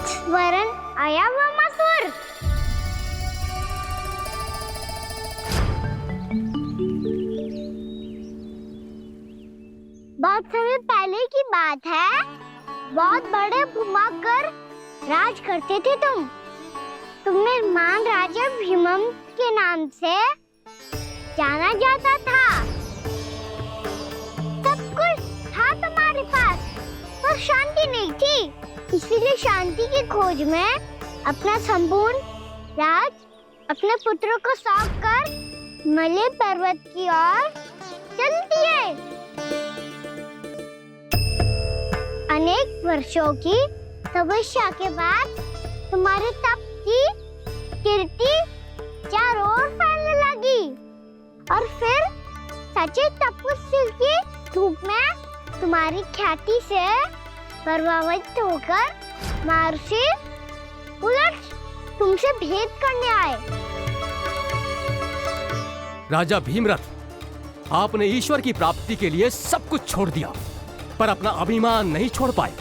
स्मरण आया वामासुर। बहुत समय पहले की बात है। बहुत बड़े भूमाकर राज करते थे तुम्हें महान राजा भीमम के नाम से जाना जाता था। सब कुछ था तुम्हारे पास, पर शांति नहीं थी। इसीलिए शांति की खोज में अपना संपूर्ण राज अपने पुत्रों को सौंप कर हिमालय पर्वत की ओर चल दिए। अनेक वर्षों की तपस्या के बाद तुम्हारे तप की कीर्ति चारों ओर फैलने लगी और फिर सच्चे तपस्वी की धूप में तुम्हारी ख्याति से प्रभावित होकर महर्षि उलट तुमसे भेंट करने आए। राजा भीमरथ, आपने ईश्वर की प्राप्ति के लिए सब कुछ छोड़ दिया, पर अपना अभिमान नहीं छोड़ पाए।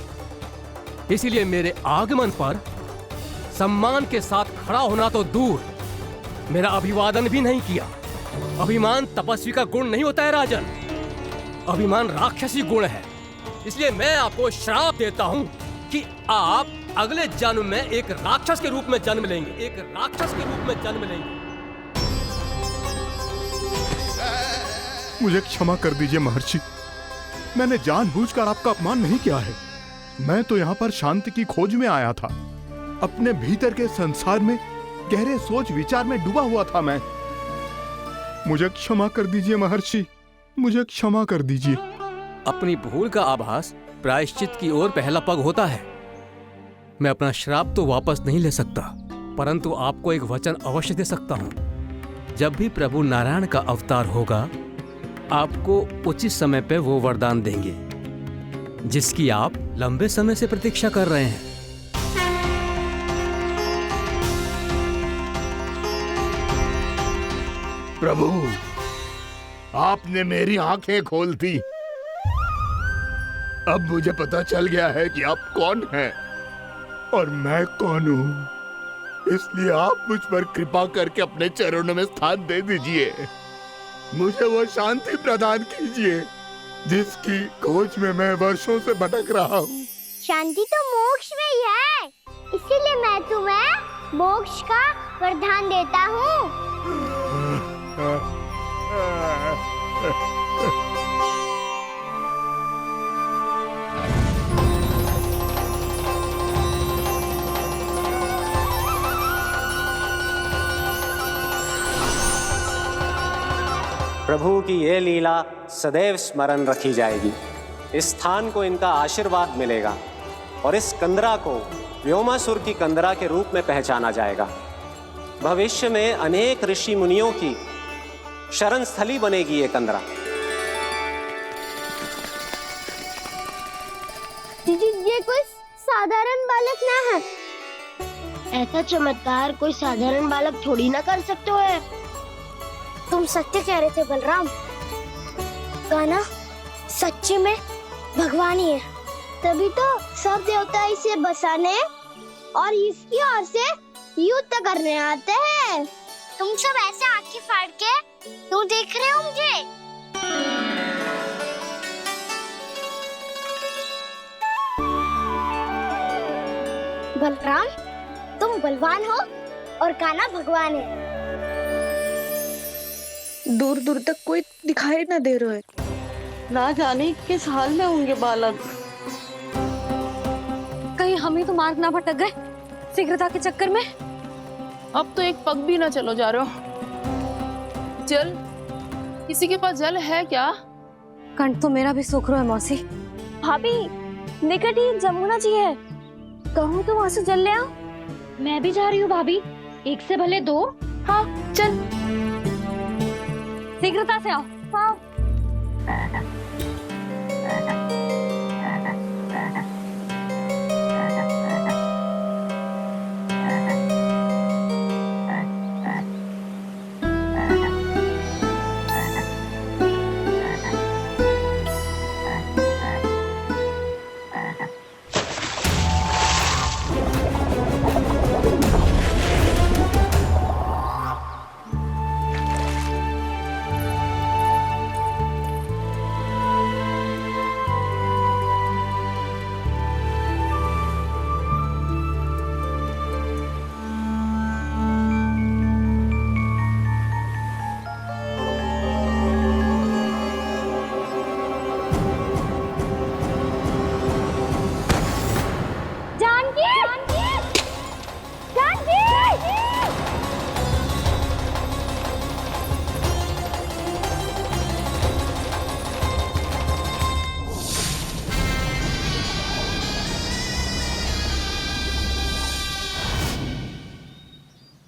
इसीलिए मेरे आगमन पर सम्मान के साथ खड़ा होना तो दूर, मेरा अभिवादन भी नहीं किया। अभिमान तपस्वी का गुण नहीं होता है राजन, अभिमान राक्षसी गुण है। इसलिए मैं आपको श्राप देता हूं कि आप अगले जन्म में एक राक्षस के रूप में जन्म लेंगे, एक राक्षस के रूप में जन्म लेंगे। मुझे क्षमा कर दीजिए महर्षि, मैंने जानबूझकर आपका अपमान नहीं किया है। मैं तो यहाँ पर शांति की खोज में आया था। अपने भीतर के संसार में गहरे सोच विचार में डूबा हुआ था मैं। मुझे क्षमा कर दीजिए महर्षि, मुझे क्षमा कर दीजिए। अपनी भूल का आभास प्रायश्चित की ओर पहला पग होता है। मैं अपना श्राप तो वापस नहीं ले सकता, परंतु आपको एक वचन अवश्य दे सकता हूँ। जब भी प्रभु नारायण का अवतार होगा, आपको उचित समय पे वो वरदान देंगे जिसकी आप लंबे समय से प्रतीक्षा कर रहे हैं। प्रभु, आपने मेरी आंखें खोल दी। अब मुझे पता चल गया है कि आप कौन हैं और मैं कौन हूँ। इसलिए आप मुझ पर कृपा करके अपने चरणों में स्थान दे दीजिए। मुझे वो शांति प्रदान कीजिए जिसकी खोज में मैं वर्षों से भटक रहा हूँ। शांति तो मोक्ष में ही है, इसीलिए मैं तुम्हें मोक्ष का वरदान देता हूँ। प्रभु की ये लीला सदैव स्मरण रखी जाएगी। इस स्थान को इनका आशीर्वाद मिलेगा और इस कंदरा को व्योमासुर की कंदरा के रूप में पहचाना जाएगा। भविष्य में अनेक ऋषि मुनियों की शरण स्थली बनेगी ये कंदरा। दीदी, ये कोई साधारण बालक ना है। ऐसा चमत्कार कोई साधारण बालक थोड़ी ना कर सकते हो। तुम सत्य कह रहे थे बलराम, गाना सच्ची में भगवान ही है। तभी तो सब देवता इसे बसाने और इसकी ओर से युद्ध करने आते हैं। तुम सब ऐसे आंखें फाड़ के क्यों देख रहे हो मुझे? बलराम, तुम बलवान हो और कान्हा भगवान है। दूर दूर तक कोई दिखाई न दे रहा है। ना जाने किस हाल में होंगे बालक। कहीं हम ही तो मार्ग ना भटक गए शीघ्रता के चक्कर में। अब तो एक पग भी ना चलो जा रहे हो। जल, किसी के पास जल है क्या? कंठ तो मेरा भी सूख रहा है मौसी। भाभी, निकट ही जमुना जी है, कहूँ तो वहां से जल ले आओ। मैं भी जा रही हूँ भाभी, एक से भले दो। हाँ चल, शीघ्रता से आओ। हाँ।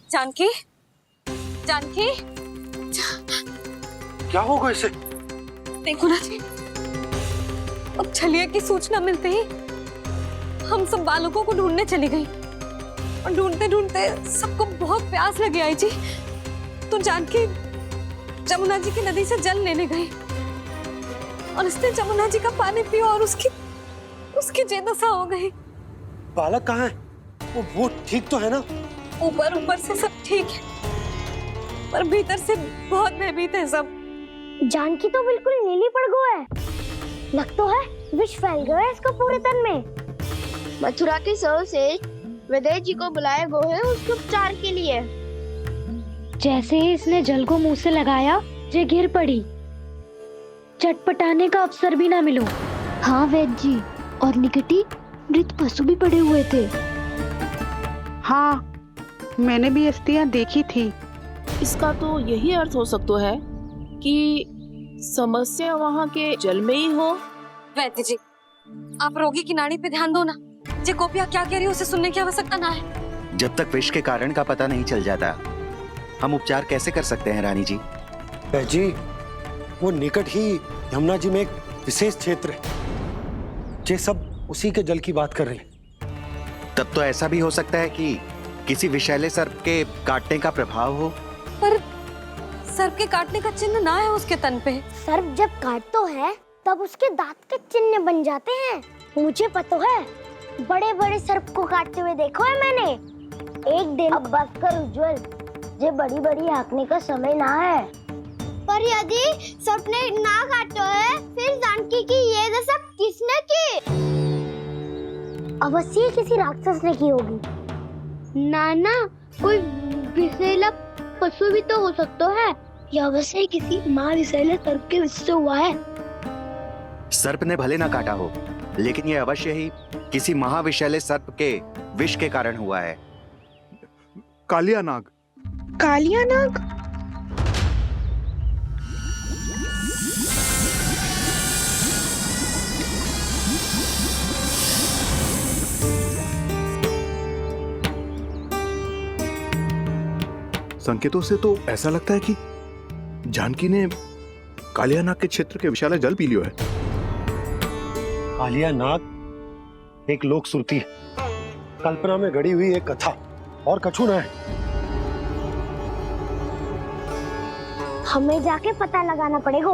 जानकी, जानकी, क्या होगा इसे? देखो ना जी, अब छलिया की सूचना मिलते ही हम सब बालकों को ढूंढने चली गई और ढूंढते ढूंढते सबको बहुत प्यास लगी आई जी। तो जानकी जमुना जी की नदी से जल लेने गई और उसने जमुना जी का पानी पिया और उसकी जेदशा हो गई। बालक कहाँ है? वो ठीक तो है ना? ऊपर से सब ठीक है, पर भीतर से बहुत भयभीत है सब। जानकी तो बिल्कुल नीली पड़ गया है। लग तो है विष फैल गया है इसका पूरे तन में। मथुरा के सौ से विदेश जी को बुलाए गए हैं उसके उपचार के लिए। जैसे ही इसने जल को मुंह से लगाया, जे गिर पड़ी। चटपटाने का अवसर भी ना मिलो। हाँ वैद्य जी, और निकटी मृत पशु भी पड़े हुए थे। हाँ, मैंने भी अस्थियां देखी थी। इसका तो यही अर्थ हो सकता है कि समस्या वहाँ के जल में ही हो। वैद्य जी, आप रोगी की नाड़ी पे ध्यान दो ना। जे गोपिया क्या कह रही है उसे सुनने की आवश्यकता ना है। जब तक विष के कारण का पता नहीं चल जाता, हम उपचार कैसे कर सकते हैं रानी जी? जी, वो निकट ही यमुना जी में एक विशेष क्षेत्र है। ये सब उसी के जल की बात कर रहे हैं। तब तो ऐसा भी हो सकता है कि किसी विषैले सर्प के काटने का प्रभाव हो। पर सर्प के काटने का चिन्ह ना है उसके तन पे। सर्प जब काटता है तब उसके दांत के चिन्ह बन जाते हैं। मुझे पता है, बड़े बड़े सर्प को काटते हुए देखो है मैंने। एक दिन अब बस कर उज्जवल, ये बड़ी बड़ी हाँकने का समय ना है। पर यदि सर्प ने ना काटो है, फिर जानकी की ये दशा किसने की? अवश्य किसी राक्षस ने की होगी। नाना, कोई विषैला पशु भी तो हो सकता है। यह अवश्य किसी माँ विषैले सर्प के विष से हुआ है। सर्प ने भले ना काटा हो, लेकिन यह अवश्य ही किसी महाविषैले सर्प के विष के कारण हुआ है। कालिया नाग। कालिया नाग? संकेतों से तो ऐसा लगता है कि जानकी ने कालिया नाग के क्षेत्र के विशाल जल पी लियो है। कालिया नाग एक लोक श्रुति है, कल्पना में गढ़ी हुई एक कथा, और कछु ना है। हमें जाके पता लगाना पड़ेगा।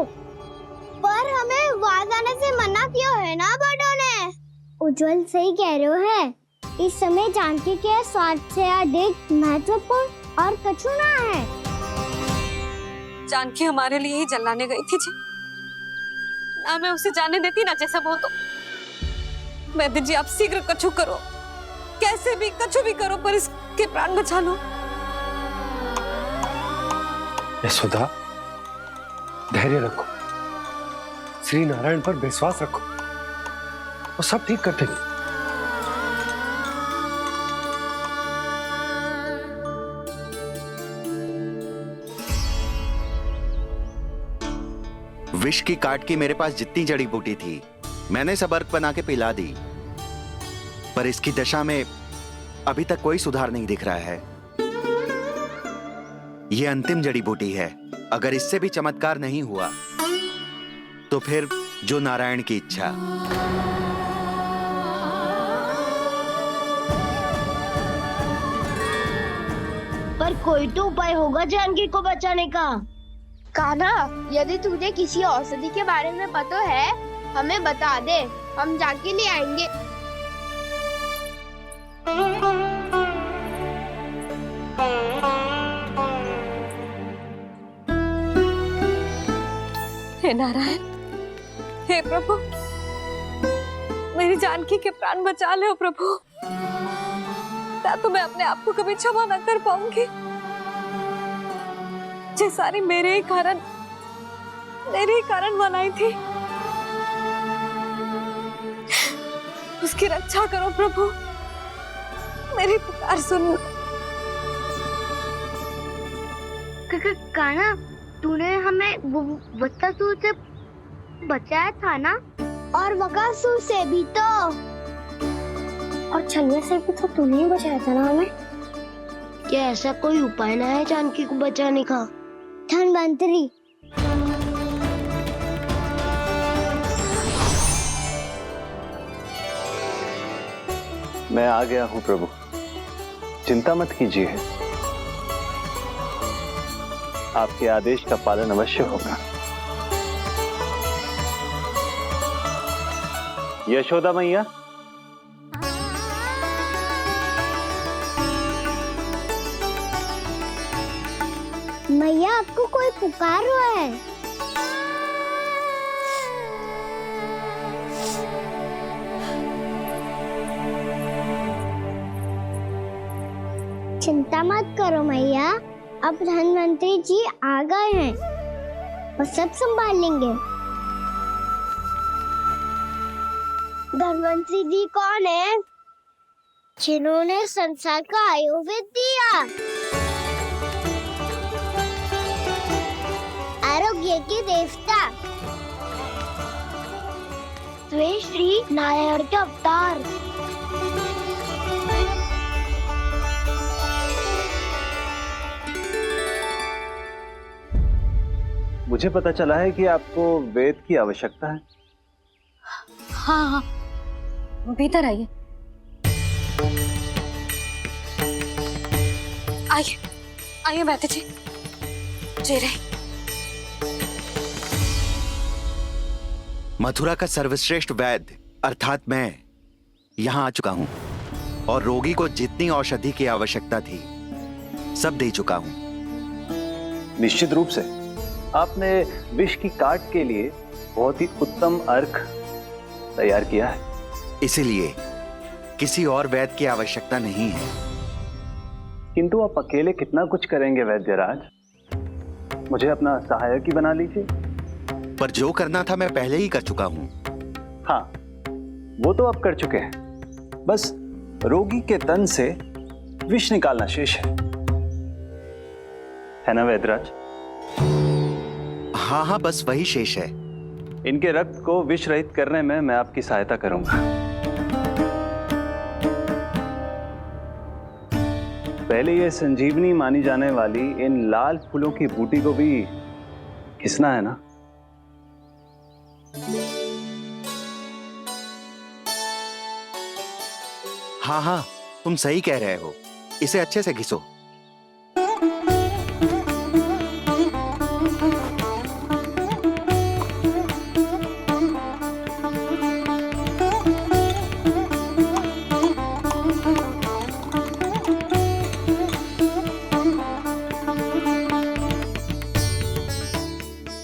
पर हमें वहां जाने से मना किया है ना बड़ों ने। उज्जवल सही कह रहे हो है। इस समय जानकी के स्वार्थ से अधिक महत्वपूर्ण और कछु ना है। जानकी हमारे लिए ही जलाने गई थी जी। ना मैं उसे जाने देती ना जैसा वो तो। वैद्य जी, आप शीघ्र कछु करो, कैसे भी कछु भी करो, पर इसके प्राण बचा लो। यशोदा, धैर्य रखो, श्री नारायण पर विश्वास रखो, वो सब ठीक कर देंगे। विष की काट की मेरे पास जितनी जड़ी बूटी थी, मैंने सब अर्क बना के पिला दी, पर इसकी दशा में अभी तक कोई सुधार नहीं दिख रहा है। यह अंतिम जड़ी बूटी है। अगर इससे भी चमत्कार नहीं हुआ, तो फिर जो नारायण की इच्छा। पर कोई तो उपाय होगा जानकी को बचाने का। कान्हा, यदि तुझे किसी औषधि के बारे में पता है, हमें बता दे, हम जाके ले आएंगे। हे नारायण, हे प्रभु, मेरी जानकी के प्राण बचा ले प्रभु। या तो मैं अपने आप को कभी क्षमा न कर पाऊंगी। ये सारी मेरे ही कारण बनाई थी। उसकी रक्षा करो प्रभु, मेरी पुकार सुनो। कान्हा, तूने हमें वत्सासुर से बचाया था ना? और बकासुर से भी तो। और छलिया से भी तो तूने ही बचाया था ना हमें। क्या ऐसा कोई उपाय ना है जानकी को बचाने का? धनवंतरी, मैं आ गया हूं प्रभु, चिंता मत कीजिए, आपके आदेश का पालन अवश्य होगा। यशोदा मैया, मैया आपको कोई पुकार रहा है। चिंता मत करो मैया, अब धनवंतरी जी आ गए हैं, वो सब संभाल लेंगे। धनवंतरी जी कौन है? जिन्होंने संसार का आयुर्वेद दिया, आरोग्य के देवता, वे श्री नारायण के अवतार। मुझे पता चला है कि आपको वेद की आवश्यकता है। हाँ हाँ, भीतर आइए। आइए आइए बैठे जी। जी रहे। मथुरा का सर्वश्रेष्ठ वैद्य अर्थात मैं यहाँ आ चुका हूँ और रोगी को जितनी औषधि की आवश्यकता थी सब दे चुका हूँ। निश्चित रूप से आपने विष की काट के लिए बहुत ही उत्तम अर्क तैयार किया है, इसीलिए किसी और वैद्य की आवश्यकता नहीं है। किंतु आप अकेले कितना कुछ करेंगे वैद्यराज, मुझे अपना सहायक ही बना लीजिए। पर जो करना था मैं पहले ही कर चुका हूँ। हाँ, वो तो आप कर चुके हैं, बस रोगी के तन से विष निकालना शेष है ना वैद्यराज? हाँ हाँ, बस वही शेष है। इनके रक्त को विष रहित करने में मैं आपकी सहायता करूंगा। पहले ये संजीवनी मानी जाने वाली इन लाल फूलों की बूटी को भी घिसना है ना? हाँ हाँ, तुम सही कह रहे हो, इसे अच्छे से घिसो।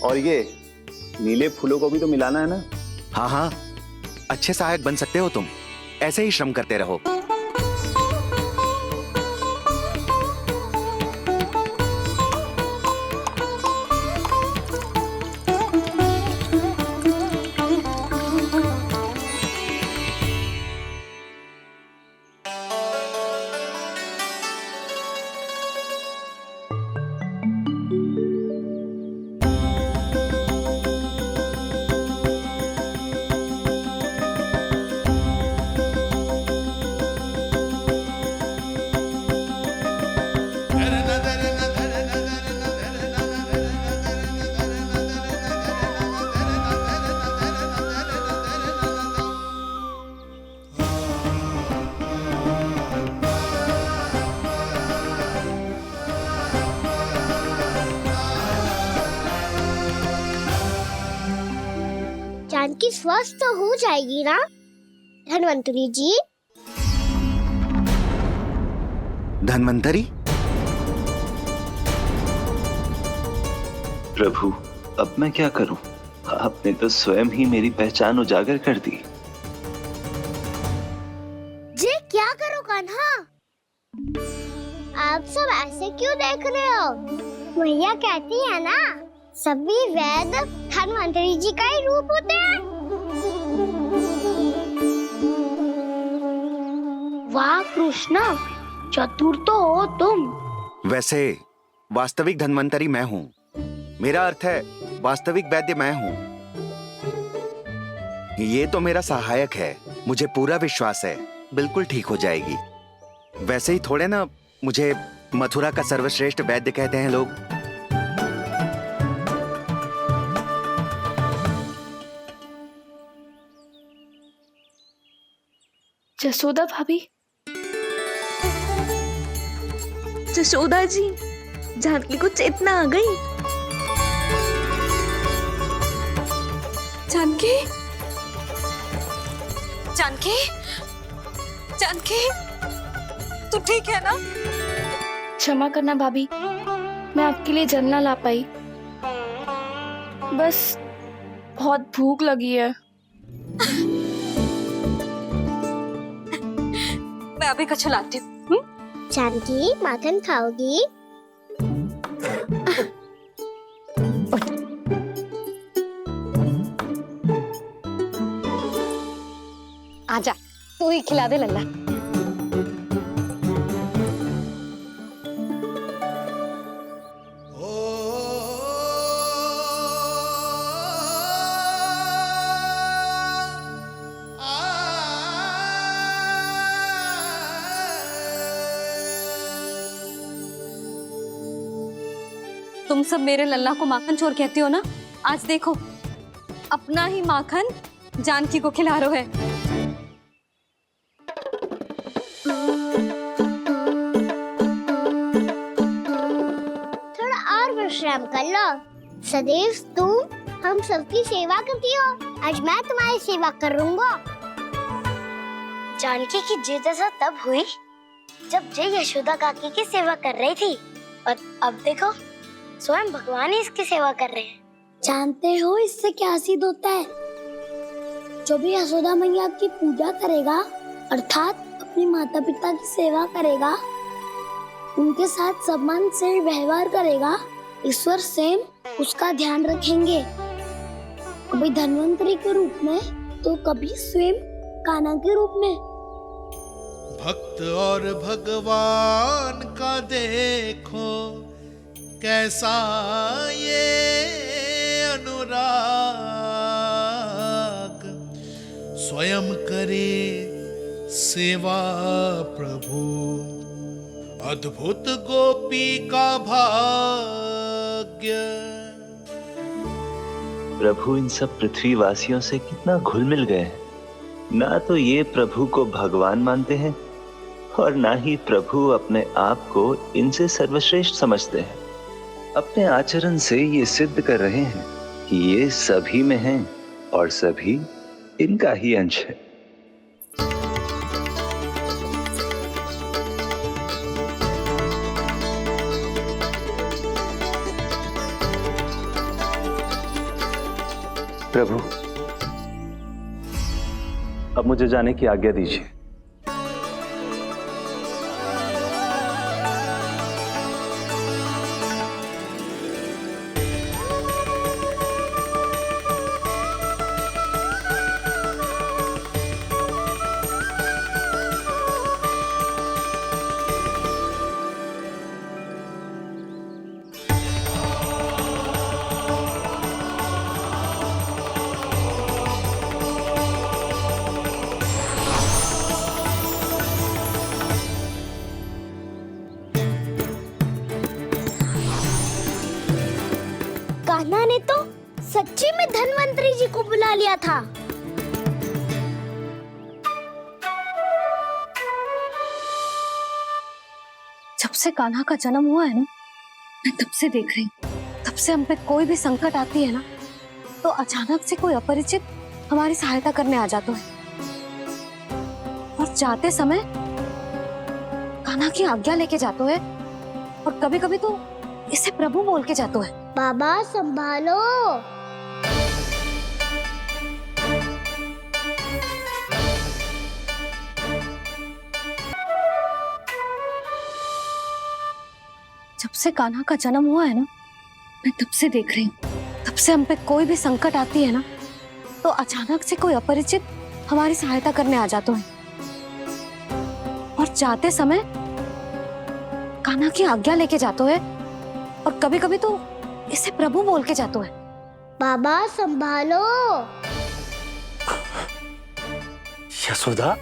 और ये नीले फूलों को भी तो मिलाना है ना? हाँ हाँ, अच्छे सहायक बन सकते हो तुम, ऐसे ही श्रम करते रहो। जानकी स्वस्थ हो जाएगी ना धनवंतरी जी? धनवंतरी? प्रभु, अब मैं क्या करूं? आपने तो स्वयं ही मेरी पहचान उजागर कर दी। जी क्या करो कान्हा? आप सब ऐसे क्यों देख रहे हो? मैया कहती है ना, सभी वैद्य धनवंतरी जी का ही रूप होते हैं। वाह कृष्णा, चतुर तो हो तुम। वैसे वास्तविक धन्वंतरी मैं हूँ, मेरा अर्थ है वास्तविक वैद्य मैं हूँ। ये तो मेरा सहायक है, मुझे पूरा विश्वास है बिल्कुल ठीक हो जाएगी। वैसे ही थोड़े ना मुझे मथुरा का सर्वश्रेष्ठ वैद्य कहते हैं लोग। जसोदा भाभी, जशोदा जी, जानकी को चेतना आ गई। जानकी, जानकी, जानकी, तू ठीक है ना? क्षमा करना भाभी, मैं आपके लिए जल ना ला पाई। बस बहुत भूख लगी है। मैं अभी कुछ लाती हूँ। जानकी, माखन खाओगी? आजा, तू ही खिला दे लल्ला। तुम सब मेरे लल्ला को माखन चोर कहती हो ना? आज देखो, अपना ही माखन जानकी को खिला रहे है। थोड़ा और विश्राम कर लो। सदैव तुम हम सबकी सेवा करती हो, आज मैं तुम्हारी सेवा करूंगा। जानकी की जिद दशा तब हुई जब जय यशोदा काकी की सेवा कर रही थी, और अब देखो स्वयं भगवान ही इसकी सेवा कर रहे हैं। जानते हो इससे क्या सिद्ध होता है? जो भी यशोदा मैया की पूजा करेगा, अर्थात अपने माता पिता की सेवा करेगा, उनके साथ सम्मान से व्यवहार करेगा, ईश्वर स्वयं उसका ध्यान रखेंगे। कभी धन्वंतरी के रूप में तो कभी स्वयं कान्हा के रूप में। भक्त और भगवान का देखो कैसा ये अनुराग, स्वयं करे सेवा प्रभु, अद्भुत गोपी का भाग्य। प्रभु इन सब पृथ्वीवासियों से कितना घुल मिल गए हैं। ना तो ये प्रभु को भगवान मानते हैं और ना ही प्रभु अपने आप को इनसे सर्वश्रेष्ठ समझते हैं। अपने आचरण से ये सिद्ध कर रहे हैं कि ये सभी में हैं और सभी इनका ही अंश है। प्रभु, अब मुझे जाने की आज्ञा दीजिए। कान्हा ने तो सच्ची में धन्वंतरी जी को बुला लिया था। जब से कान्हा का जन्म हुआ है ना, मैं तब से देख रही हूँ, तब से हम पे कोई भी संकट आती है ना, तो अचानक से कोई अपरिचित हमारी सहायता करने आ जाता है, और जाते समय कान्हा की आज्ञा लेके जाता है, और कभी कभी तो इसे प्रभु बोल के जाता है। बाबा संभालो। जब से कान्हा का जन्म हुआ है ना, मैं तब से देख रही हूँ, तब से हम पे कोई भी संकट आती है ना, तो अचानक से कोई अपरिचित हमारी सहायता करने आ जाता है, और जाते समय कान्हा की आज्ञा लेके जाता है, और कभी कभी तो इसे प्रभु बोल के जाता है। बाबा संभालो। यशोदा,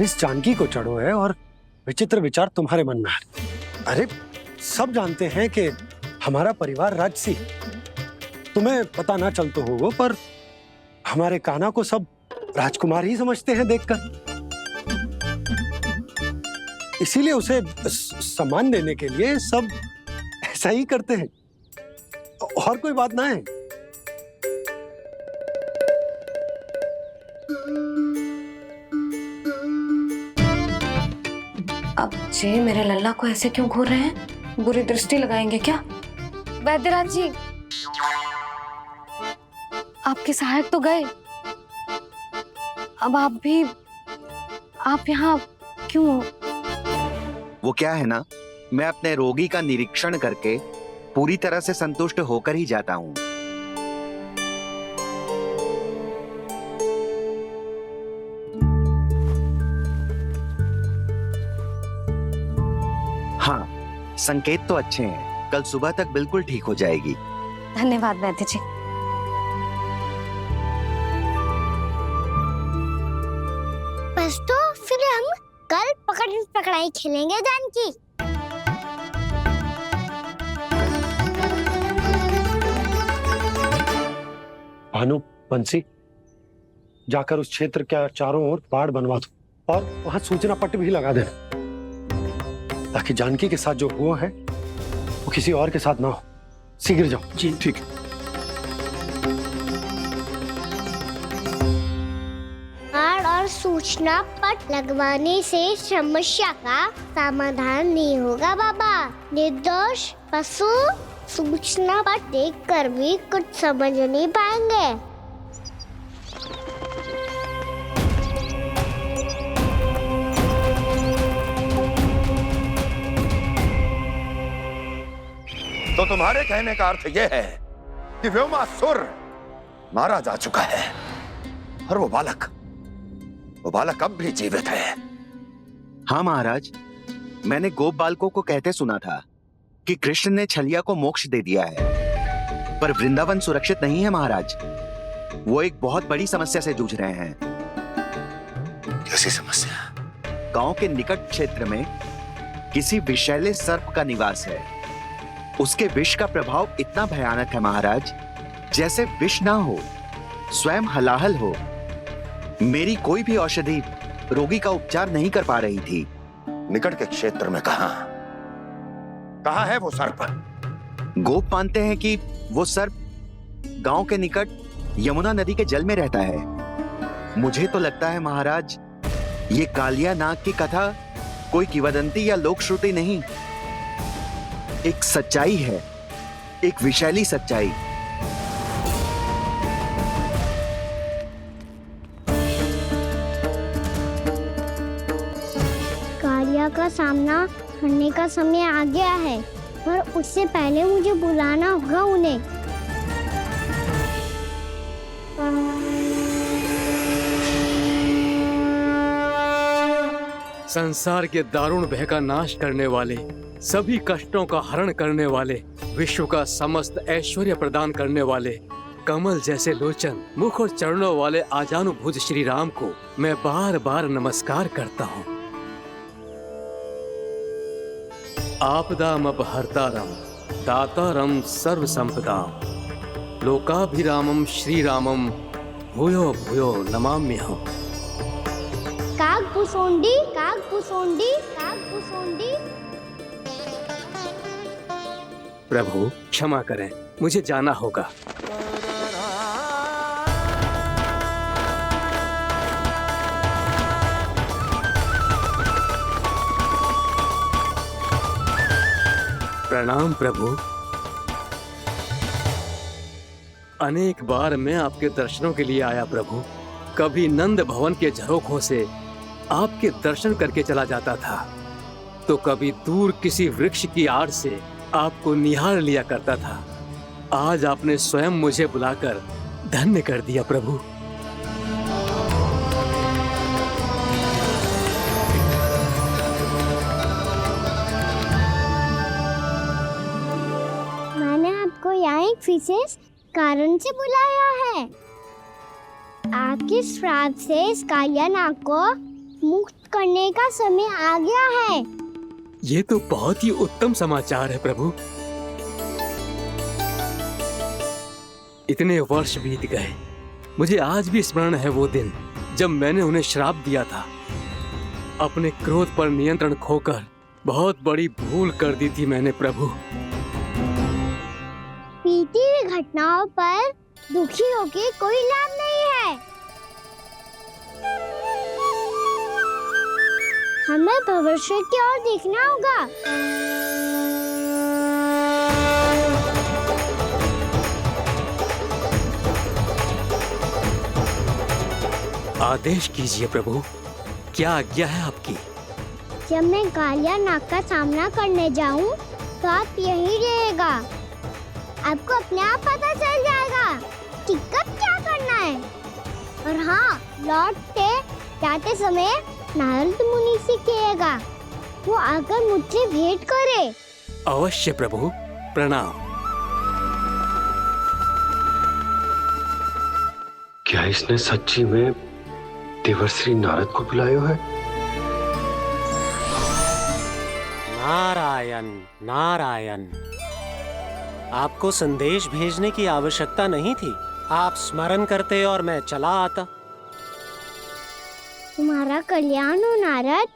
इस जानकी को चढ़ो है और विचित्र विचार तुम्हारे मन में है। अरे सब जानते हैं कि हमारा परिवार राजसी है। तुम्हें पता ना चलते हो वो, पर हमारे कान्हा को सब राजकुमार ही समझते हैं देखकर। इसीलिए उसे सम्मान देने के लिए सब ऐसा ही करते हैं, और कोई बात ना है। अब जी मेरे लल्ला को ऐसे क्यों घूर रहे हैं? बुरी दृष्टि लगाएंगे क्या? वैद्यराज जी, आपके सहायक तो गए, अब आप यहाँ क्यों? वो क्या है ना, मैं अपने रोगी का निरीक्षण करके पूरी तरह से संतुष्ट होकर ही जाता हूँ। हाँ, संकेत तो अच्छे हैं, कल सुबह तक बिल्कुल ठीक हो जाएगी। धन्यवाद वैद्य जी। बस तो फिर हम कल पकड़ पकड़ाई खेलेंगे जानकी। भानु, बंसी, जाकर उस क्षेत्र के चारों ओर बाड़ बनवा दो और वहां सूचना पट्ट भी लगा देना, ताकि जानकी के साथ जो हुआ है वो किसी और के साथ ना हो। शीघ्र जाओ। जी ठीक है। बाड़ और सूचना पट लगवाने से समस्या का समाधान नहीं होगा बाबा। निर्दोष पशु सूचना पट देखकर भी कुछ समझ नहीं पाएंगे। तो तुम्हारे कहने का अर्थ यह है कि व्योमासुर मारा जा चुका है और वो बालक अब भी जीवित है। हाँ महाराज, मैंने गोप बालकों को कहते सुना था कि कृष्ण ने छलिया को मोक्ष दे दिया है, पर वृंदावन सुरक्षित नहीं है महाराज। वो एक बहुत बड़ी समस्या से जूझ रहे हैं। कैसी समस्या? गांव के निकट क्षेत्र में किसी विषैले सर्प का निवास है। उसके विष का प्रभाव इतना भयानक है महाराज, जैसे विष ना हो, स्वयं हलाहल हो। मेरी कोई भी औषधि रोगी का उपचार नहीं कर पा रही थी। निकट के क्षेत्र में कहां है वो सर्प? गोप मानते हैं कि वो सर्प गांव के निकट यमुना नदी के जल में रहता है। मुझे तो लगता है महाराज, ये कालिया नाग की कथा कोई किंवदंती या लोक श्रुति नहीं, एक सच्चाई है, एक विषैली सच्चाई। कालिया का सामना करने का समय आ गया है, पर उससे पहले मुझे बुलाना होगा उन्हें। संसार के दारुण भय का नाश करने वाले, सभी कष्टों का हरण करने वाले, विश्व का समस्त ऐश्वर्य प्रदान करने वाले, कमल जैसे लोचन, मुख और चरणों वाले आजानुभुज श्री राम को मैं बार बार नमस्कार करता हूँ। आपदामपहर्तारम दातारम सर्व संपदाम लोकाभिरामम श्री रामम भूयो भूयो नमाम्यहम्। कागभूषोंडी कागभूषोंडी कागभूषोंडी। प्रभु क्षमा करें, मुझे जाना होगा। प्रणाम प्रभु। अनेक बार मैं आपके दर्शनों के लिए आया प्रभु। कभी नंद भवन के झरोखों से आपके दर्शन करके चला जाता था, तो कभी दूर किसी वृक्ष की आड़ से आपको निहार लिया करता था। आज आपने स्वयं मुझे बुलाकर धन्य कर दिया प्रभु। मैंने आपको यहाँ एक विशेष कारण से बुलाया है। आपके श्राप से इस कालिया नाग को मुक्त करने का समय आ गया है। ये तो बहुत ही उत्तम समाचार है प्रभु। इतने वर्ष बीत गए, मुझे आज भी स्मरण है वो दिन जब मैंने उन्हें श्राप दिया था। अपने क्रोध पर नियंत्रण खोकर बहुत बड़ी भूल कर दी थी मैंने प्रभु। बीती हुई घटनाओं पर दुखी होके कोई लाभ नहीं है। हमें भविष्य की ओर देखना होगा। आदेश कीजिए प्रभु, क्या आज्ञा है आपकी? जब मैं कालिया नाग का सामना करने जाऊं, तो आप यहीं रहेगा। आपको अपने आप पता चल जाएगा कि कब क्या करना है। और हाँ, लौटते जाते समय नारद मुनि से कहिएगा, वो आकर मुझसे भेंट करे। अवश्य प्रभु, प्रणाम। क्या इसने सच्ची में देवर्षि नारद को बुलाया है? नारायण नारायण, आपको संदेश भेजने की आवश्यकता नहीं थी। आप स्मरण करते और मैं चला आता। तुम्हारा कल्याण हो नारद।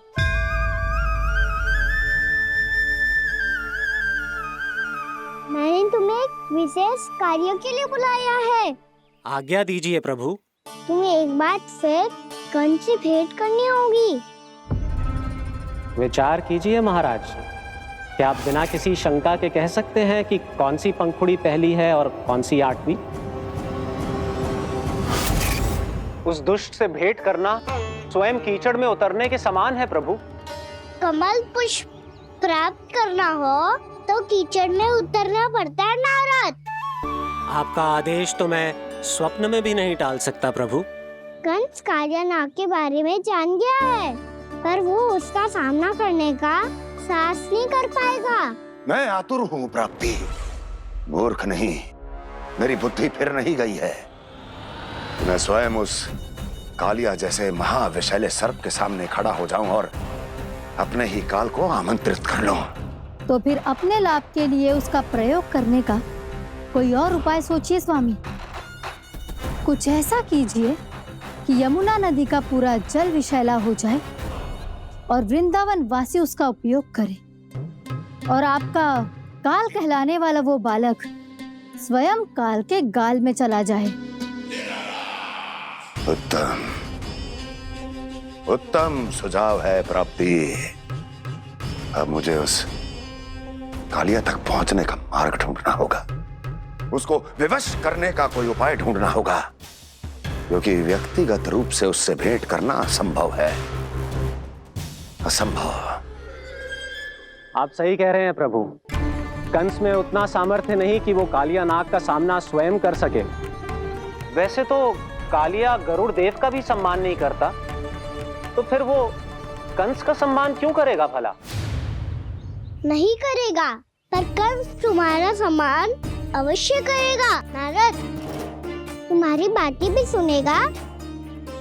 मैंने तुम्हें एक विशेष कार्य के लिए बुलाया है। आज्ञा दीजिए प्रभु। तुम्हें एक बात फिर कंस से भेंट करनी होगी। विचार कीजिए महाराज। क्या आप बिना किसी शंका के कह सकते हैं कि कौन सी पंखुड़ी पहली है और कौन सी आठवीं? उस दुष्ट से भेंट करना स्वयं कीचड़ में उतरने के समान है प्रभु। कमल पुष्प प्राप्त करना हो तो कीचड़ में उतरना पड़ता है नारद। आपका आदेश तो मैं स्वप्न में भी नहीं टाल सकता प्रभु। कंस कालिया नाग के बारे में जान गया है, पर वो उसका सामना करने का साहस नहीं कर पाएगा। मैं आतुर हूँ प्राप्ति, मूर्ख नहीं। मेरी बुद्धि फिर नहीं गई है। मैं स्वयं उस कालिया जैसे महाविषैले सर्प के सामने खड़ा हो जाऊं और अपने ही काल को आमंत्रित कर लूं। तो फिर अपने लाभ के लिए उसका प्रयोग करने का कोई और उपाय सोचिए स्वामी। कुछ ऐसा कीजिए कि यमुना नदी का पूरा जल विषैला हो जाए और वृंदावन वासी उसका उपयोग करे, और आपका काल कहलाने वाला वो बालक स्वयं काल के गाल में चला जाए। उत्तम उत्तम सुझाव है प्राप्ति। अब मुझे उस कालिया तक पहुंचने का मार्ग ढूंढना होगा। उसको विवश करने का कोई उपाय ढूंढना होगा, क्योंकि व्यक्तिगत रूप से उससे भेंट करना असंभव है। असंभव। आप सही कह रहे हैं प्रभु। कंस में उतना सामर्थ्य नहीं कि वो कालिया नाग का सामना स्वयं कर सके। वैसे तो कालिया गरुड़ देव का भी सम्मान नहीं करता, तो फिर वो कंस का सम्मान क्यों करेगा भला? नहीं करेगा, पर कंस तुम्हारा सम्मान अवश्य करेगा नारद। तुम्हारी बातें भी सुनेगा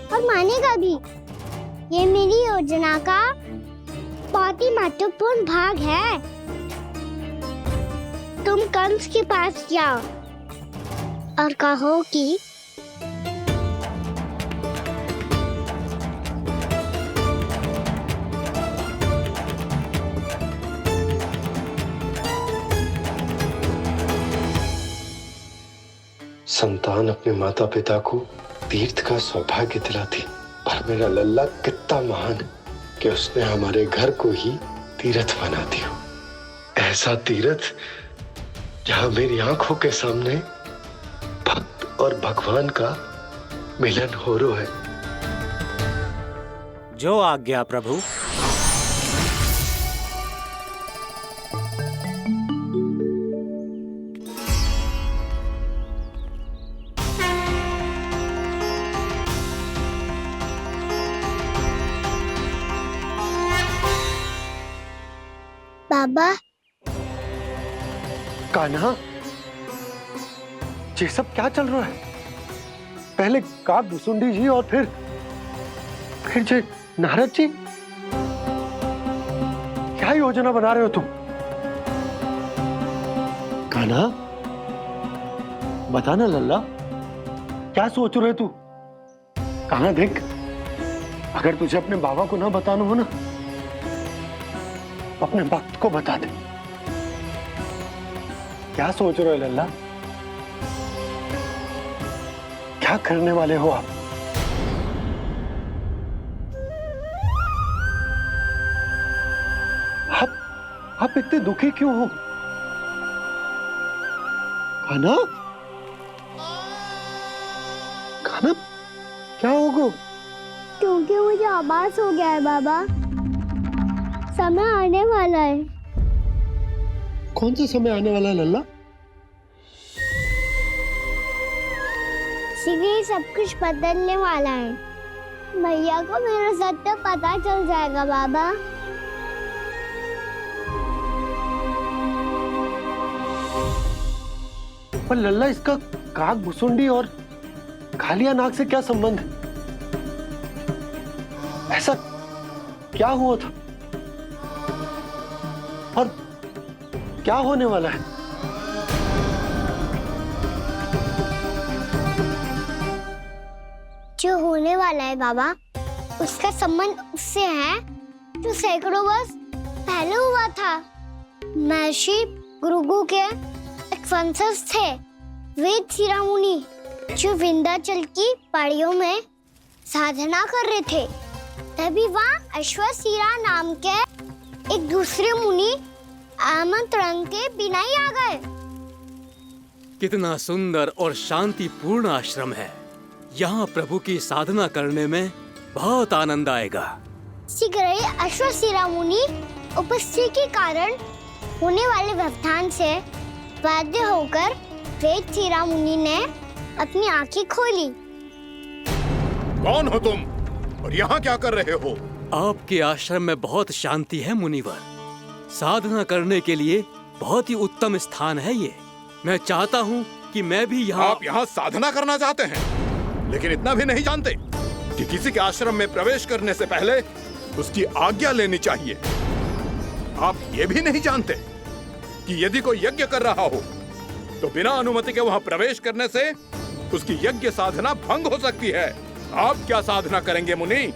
और मानेगा भी। ये मेरी योजना का बहुत ही महत्वपूर्ण भाग है। तुम कंस के पास जाओ और कहो कि संतान अपने माता पिता को तीर्थ का सौभाग्य दिलाती, पर मेरा लल्ला कितना महान है कि उसने हमारे घर को ही तीर्थ बना दिया। ऐसा तीर्थ जहां मेरी आंखों के सामने भक्त और भगवान का मिलन हो रहा है। जो आज्ञा प्रभु। बाबा, कान्हा, ये सब क्या चल रहा है? पहले काक भुसुंडी जी और फिर ये नारद जी, क्या योजना बना रहे हो तुम? कान्हा, बताना लल्ला, क्या सोच रहे तू? कान्हा देख, अगर तुझे अपने बाबा को ना बताना हो ना, अपने भक्त को बता दे। क्या सोच रहे हो लल्ला? क्या करने वाले हो आप? आप इतने दुखी क्यों हो? कान्हा, कान्हा, क्या होगा? क्योंकि मुझे आभास हो गया है बाबा, समय आने वाला है। कौन सा समय आने वाला है लल्ला? शीघ्र सब कुछ बदलने वाला है। भैया को मेरा सत्य पता चल जाएगा बाबा। पर लल्ला, इसका काग भुसुंडी और कालिया नाग से क्या संबंध है? ऐसा क्या हुआ था और क्या होने वाला है? जो होने वाला है बाबा, उसका संबंध उससे है जो सैकड़ों वर्ष पहले हुआ था। महर्षि भृगु के एक वंशज थे, वेद शिरोमुनि, जो विंध्याचल की पहाड़ियों में साधना कर रहे थे। तभी वहाँ अश्वशिरा नाम के एक दूसरे मुनि आमंत्रण के बिना ही आ गए। कितना सुंदर और शांतिपूर्ण आश्रम है। यहाँ प्रभु की साधना करने में बहुत आनंद आएगा। शीघ्र ही अश्वशिरा मुनि उपस्थिति के कारण होने वाले व्यवधान से बाध्य होकर वेद शिरोमुनि ने अपनी आंखें खोली। कौन हो तुम और यहाँ क्या कर रहे हो? आपके आश्रम में बहुत शांति है मुनिवर। साधना करने के लिए बहुत ही उत्तम स्थान है ये। मैं चाहता हूँ कि मैं भी यहाँ। आप यहाँ साधना करना चाहते हैं, लेकिन इतना भी नहीं जानते कि किसी के आश्रम में प्रवेश करने से पहले उसकी आज्ञा लेनी चाहिए। आप ये भी नहीं जानते कि यदि कोई यज्ञ कर रहा हो तो बिना अनुमति के वहाँ प्रवेश करने से उसकी यज्ञ साधना भंग हो सकती है। आप क्या साधना करेंगे मुनि?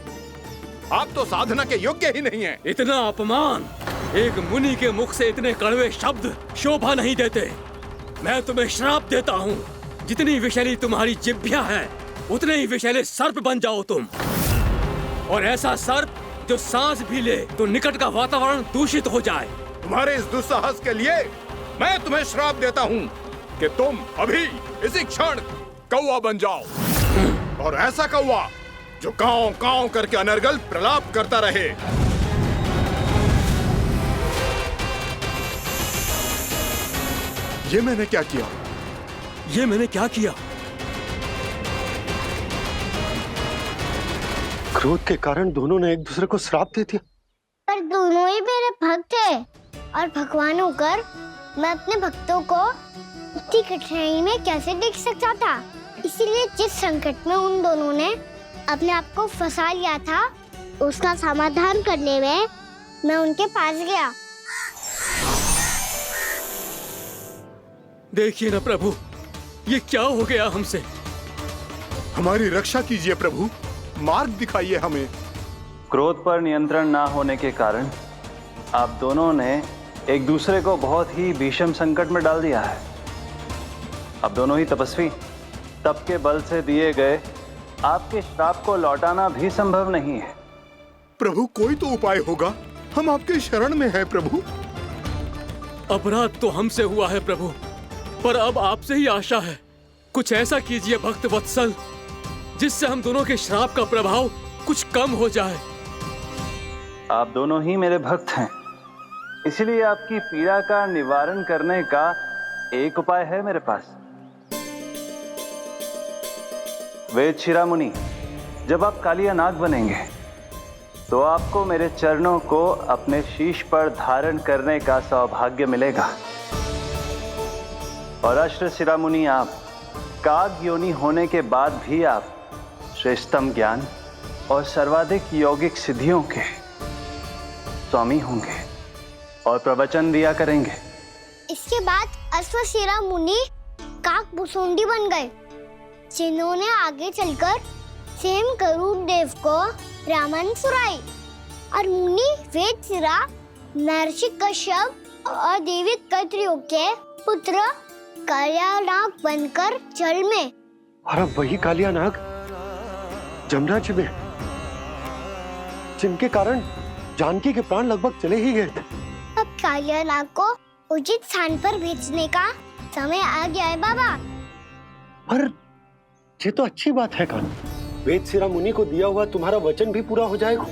आप तो साधना के योग्य ही नहीं हैं। इतना अपमान! एक मुनि के मुख से इतने कड़वे शब्द शोभा नहीं देते। मैं तुम्हें श्राप देता हूँ, जितनी विषैली तुम्हारी जिह्वा है उतने ही विषैले सर्प बन जाओ तुम। और ऐसा सर्प जो सांस भी ले तो निकट का वातावरण दूषित हो जाए। तुम्हारे इस दुस्साहस के लिए मैं तुम्हें श्राप देता हूँ कि तुम अभी इसी क्षण कौवा बन जाओ, और ऐसा कौवा जो कांव कांव करके अनर्गल प्रलाप करता रहे। ये मैंने क्या किया? ये मैंने क्या किया? क्रोध के कारण दोनों ने एक दूसरे को श्राप दे दिया। पर दोनों ही मेरे भक्त थे, और भगवान होकर मैं अपने भक्तों को इतनी कठिनाई में कैसे देख सकता था। इसीलिए जिस संकट में उन दोनों ने अपने आप को फंसा लिया था, उसका समाधान करने में मैं उनके पास गया। देखिए ना प्रभु, ये क्या हो गया हमसे? हमारी रक्षा कीजिए प्रभु, मार्ग दिखाइए हमें। क्रोध पर नियंत्रण ना होने के कारण आप दोनों ने एक दूसरे को बहुत ही भीषण संकट में डाल दिया है। अब दोनों ही तपस्वी, तप के बल से दिए गए आपके श्राप को लौटाना भी संभव नहीं है। प्रभु, कोई तो उपाय होगा, हम आपके शरण में हैं प्रभु। अपराध तो हमसे हुआ है प्रभु, पर अब आपसे ही आशा है। कुछ ऐसा कीजिए भक्त वत्सल, जिससे हम दोनों के श्राप का प्रभाव कुछ कम हो जाए। आप दोनों ही मेरे भक्त हैं, इसलिए आपकी पीड़ा का निवारण करने का एक उपाय है मेरे पास। वेद शिरोमुनि, जब आप कालिया नाग बनेंगे तो आपको मेरे चरणों को अपने शीश पर धारण करने का सौभाग्य मिलेगा। और अश्व शिरोमुनि, आप काग योनि होने के बाद भी आप श्रेष्ठतम ज्ञान और सर्वाधिक यौगिक सिद्धियों के स्वामी होंगे और प्रवचन दिया करेंगे। इसके बाद अश्वशिरा मुनि काकभुसुंडी बन गए, जिन्होंने आगे चलकर स्वयं गरुड़ देव को रामायण सुनाई। और मुनि वेदशिरा महर्षि कश्यप और देवी कैत्रियों के पुत्र कालियानाग बनकर जल में, और अब वही कालियानाग जमुना में, जिनके कारण जानकी के प्राण लगभग चले ही गए थे। अब कालियानाग को उचित स्थान पर भेजने का समय आ गया है बाबा। पर ये तो अच्छी बात है कान्हा, वेदशिरा मुनि को दिया हुआ तुम्हारा वचन भी पूरा हो जाएगा,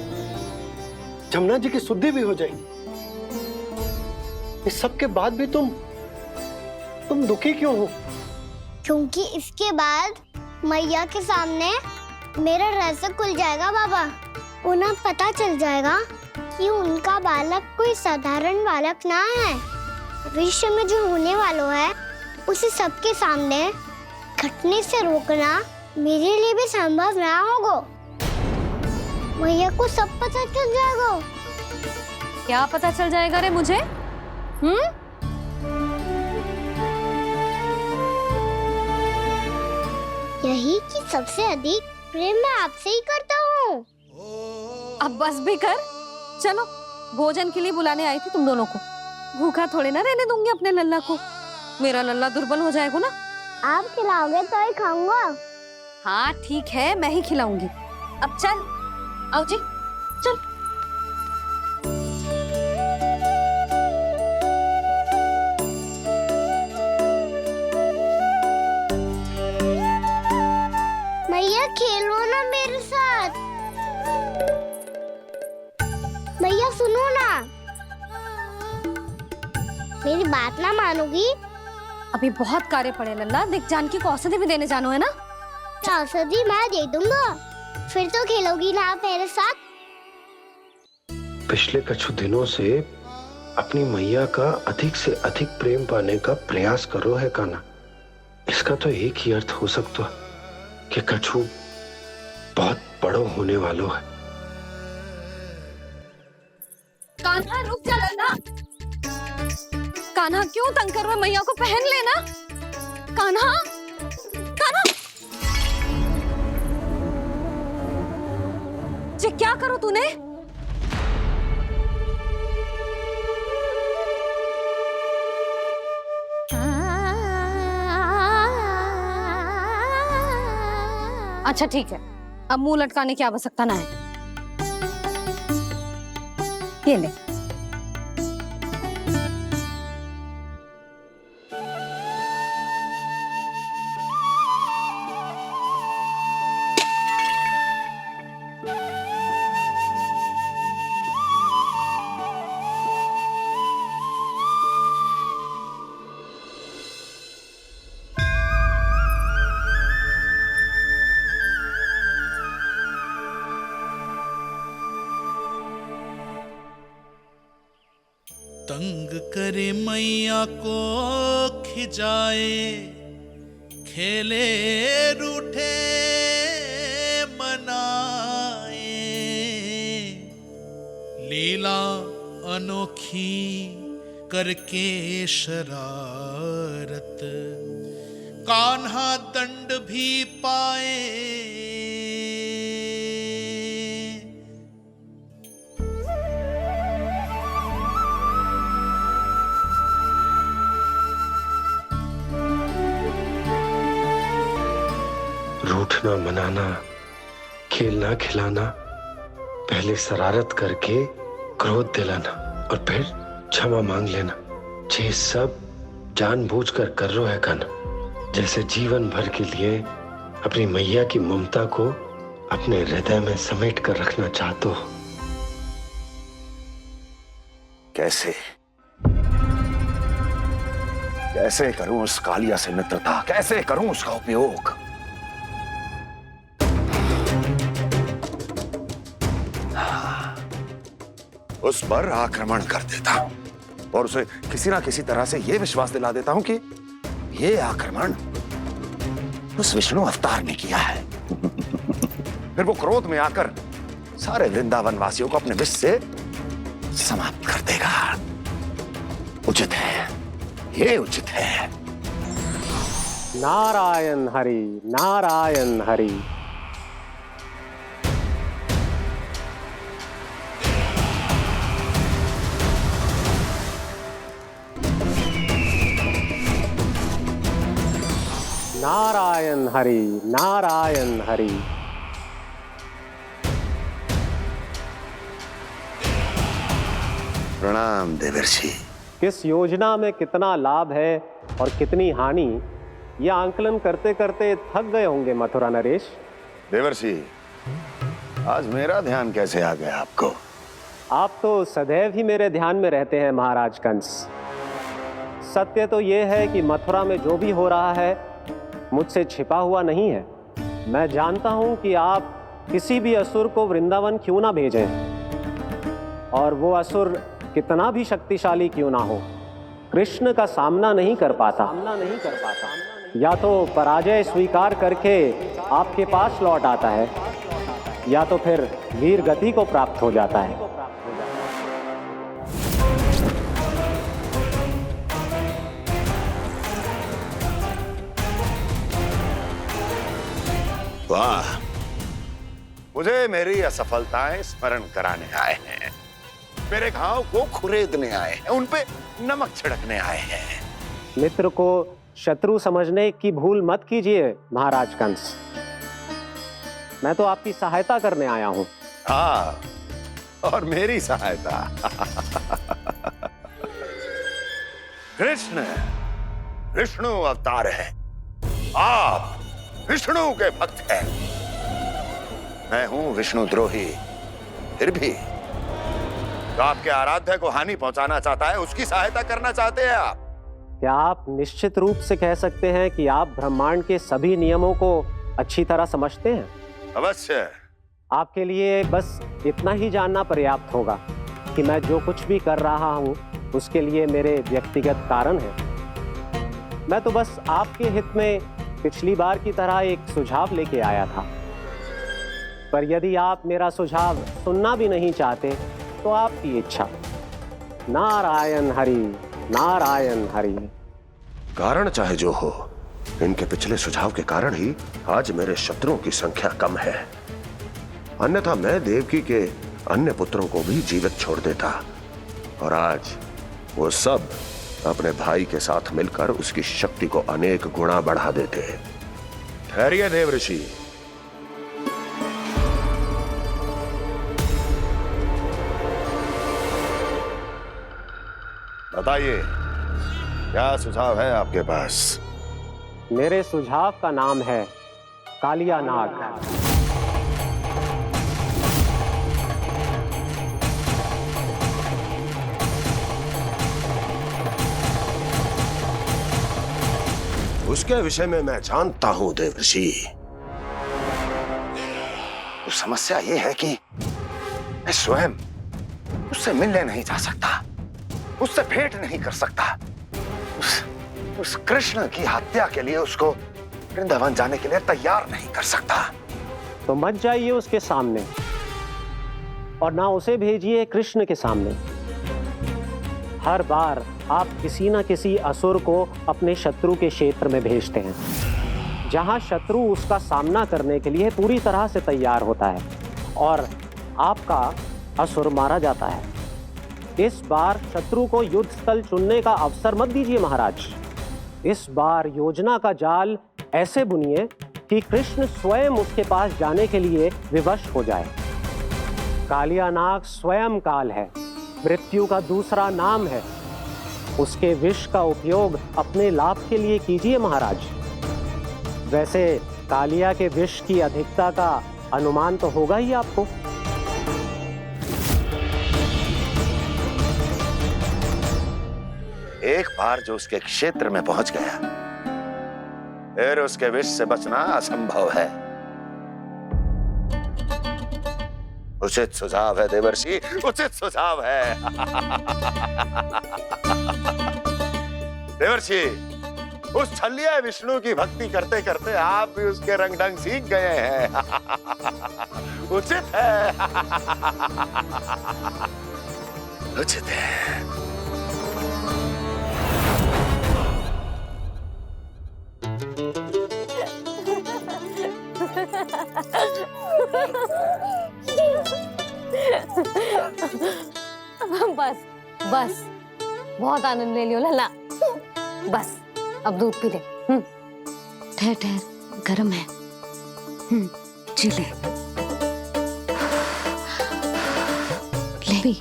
जमुना जी की शुद्धि भी हो जाएगी। इस सब के बाद भी तुम दुखी क्यों हो? क्योंकि इसके बाद मैया के सामने मेरा रहस्य खुल जाएगा बाबा। उन्हें पता चल जाएगा कि उनका बालक कोई साधारण बालक ना है। भविष्य में जो होने वाला है उसे सबके सामने घटने से रोकना मेरे लिए भी संभव ना होगा। मैया को सब पता चल जाएगा। क्या पता चल जाएगा रे मुझे? यही कि सबसे अधिक प्रेम मैं आपसे ही करता हूँ। अब बस भी कर, चलो भोजन के लिए बुलाने आई थी तुम दोनों को। भूखा थोड़े ना रहने दूंगी अपने लल्ला को, मेरा लल्ला दुर्बल हो जाएगा ना। आप खिलाओगे तो ही खाऊंगा। हाँ ठीक है, मैं ही खिलाऊंगी। अब चल, आओ जी, चल। मैया खेलो ना मेरे साथ। मैया सुनो ना, मेरी बात ना मानोगी? अभी बहुत कार्य पड़े लल्ला, देख जानकी को औषधि भी देने जानो है ना। औषधि मैं दे दूंगा, फिर तो खेलोगी ना आप मेरे साथ? पिछले कुछ दिनों से अपनी मैया का अधिक से अधिक प्रेम पाने का प्रयास करो है कान्हा। इसका तो एक ही अर्थ हो सकता है कि कछु बहुत बड़ो होने वालो है। कान्हा रुक जा लल्ला। कान्हा क्यों तंग कर रहा है? मैया को पहन लेना। कान्हा, कान्हा, ये क्या करो तूने? अच्छा ठीक है, अब मुंह लटकाने की आवश्यकता ना है। ये ले। तंग करे मैया को खिजाए, खेले रूठे मनाए, लीला अनोखी करके शरारत, कान्हा दंड भी पाए। रूठना मनाना, खेलना खिलाना, पहले शरारत करके क्रोध दिलाना और फिर क्षमा मांग लेना, ये सब जानबूझकर कर रहे है कान्हा। जैसे जीवन भर के लिए अपनी मैया की ममता को अपने हृदय में समेट कर रखना चाहते हो। कैसे कैसे करूं उस कालिया से मित्रता, कैसे करूं उसका उपयोग? उस पर आक्रमण कर देता हूं और उसे किसी ना किसी तरह से यह विश्वास दिला देता हूं कि यह आक्रमण उस विष्णु अवतार ने किया है। फिर वो क्रोध में आकर सारे वृंदावन वासियों को अपने विष से समाप्त कर देगा। उचित है, ये उचित है। नारायण हरि, नारायण हरि। नारायण हरि, नारायण हरि। प्रणाम देवर्षि। किस योजना में कितना लाभ है और कितनी हानि, यह आंकलन करते करते थक गए होंगे मथुरा नरेश। देवर्षि, आज मेरा ध्यान कैसे आ गया आपको? आप तो सदैव ही मेरे ध्यान में रहते हैं महाराज कंस। सत्य तो यह है कि मथुरा में जो भी हो रहा है मुझसे छिपा हुआ नहीं है। मैं जानता हूं कि आप किसी भी असुर को वृंदावन क्यों ना भेजें, और वो असुर कितना भी शक्तिशाली क्यों ना हो, कृष्ण का सामना नहीं कर पाता। या तो पराजय स्वीकार करके आपके पास लौट आता है, या तो फिर वीर गति को प्राप्त हो जाता है। वाह, मुझे मेरी असफलताएं स्मरण कराने आए हैं, मेरे घाव को खुरेदने आए हैं, उन पे नमक छिड़कने आए हैं। मित्र को शत्रु समझने की भूल मत कीजिए महाराज कंस। मैं तो आपकी सहायता करने आया हूं। हाँ, और मेरी सहायता। कृष्ण विष्णु अवतार है, आप विष्णु के भक्त हैं। मैं हूं विष्णु द्रोही, फिर भी तो आपके आराध्य को हानि पहुंचाना चाहता है, उसकी सहायता करना चाहते हैं आप। क्या आप निश्चित रूप से कह सकते हैं कि आप ब्रह्मांड के सभी नियमों को अच्छी तरह समझते हैं? अवश्य। आपके लिए बस इतना ही जानना पर्याप्त होगा कि मैं जो कुछ भी कर रहा हूं उसके लिए मेरे व्यक्तिगत कारण हैं। मैं तो बस आपके हित में पिछली बार की तरह एक सुझाव लेके आया था, पर यदि आप मेरा सुझाव सुनना भी नहीं चाहते तो आपकी इच्छा। नारायण हरि, नारायण हरि। कारण चाहे जो हो, इनके पिछले सुझाव के कारण ही आज मेरे शत्रुओं की संख्या कम है। अन्यथा मैं देवकी के अन्य पुत्रों को भी जीवित छोड़ देता, और आज वो सब अपने भाई के साथ मिलकर उसकी शक्ति को अनेक गुणा बढ़ा देते। ठहरिए देवऋषि। बताइए, क्या सुझाव है आपके पास? मेरे सुझाव का नाम है कालिया नाग। उसके विषय में मैं जानता हूं देवर्षि। तो समस्या यह है कि मैं स्वयं उससे मिलने नहीं जा सकता, उससे भेंट नहीं कर सकता। उस कृष्ण की हत्या के लिए उसको वृंदावन जाने के लिए तैयार नहीं कर सकता। तो मत जाइए उसके सामने, और ना उसे भेजिए कृष्ण के सामने। हर बार आप किसी न किसी असुर को अपने शत्रु के क्षेत्र में भेजते हैं, जहां शत्रु उसका सामना करने के लिए पूरी तरह से तैयार होता है, और आपका असुर मारा जाता है। इस बार शत्रु को युद्ध स्थल चुनने का अवसर मत दीजिए महाराज। इस बार योजना का जाल ऐसे बुनिए कि कृष्ण स्वयं उसके पास जाने के लिए विवश हो जाए। कालिया नाग स्वयं काल है, मृत्यु का दूसरा नाम है। उसके विष का उपयोग अपने लाभ के लिए कीजिए महाराज। वैसे कालिया के विष की अधिकता का अनुमान तो होगा ही आपको। एक बार जो उसके क्षेत्र में पहुंच गया, फिर उसके विष से बचना असंभव है। उचित सुझाव है देवर्षि, उचित सुझाव है। देवर्षि, उस छलिया विष्णु की भक्ति करते करते आप भी उसके रंग ढंग सीख गए हैं। उचित है। उचित है। बस बस बहुत आनंद ले लियो लल्ला। बस अब दूध पी ले। ठहर ठहर, गरम है। जी ले ले।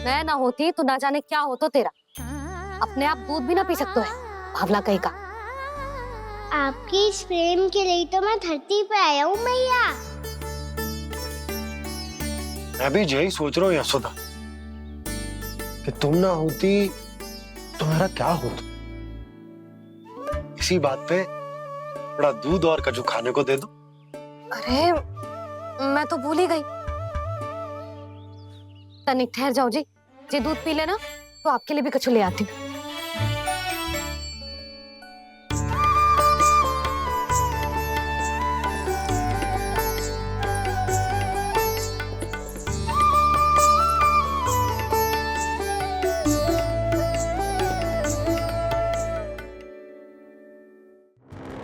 मैं ना होती तो ना जाने क्या होता तेरा। अपने आप दूध भी ना पी सकते है, भावला कहीं का। आपकी इस प्रेम के लिए तो मैं धरती पे आया हूँ मैया। मैं भी यही सोच रहा हूँ यशोदा कि तुम ना होती तो मेरा क्या होता। इसी बात पे थोड़ा दूध और कजू खाने को दे दो। अरे मैं तो भूल ही गई। तनिक ठहर जाओ जी, दूध पी लेना तो आपके लिए भी कछु ले आती हूँ।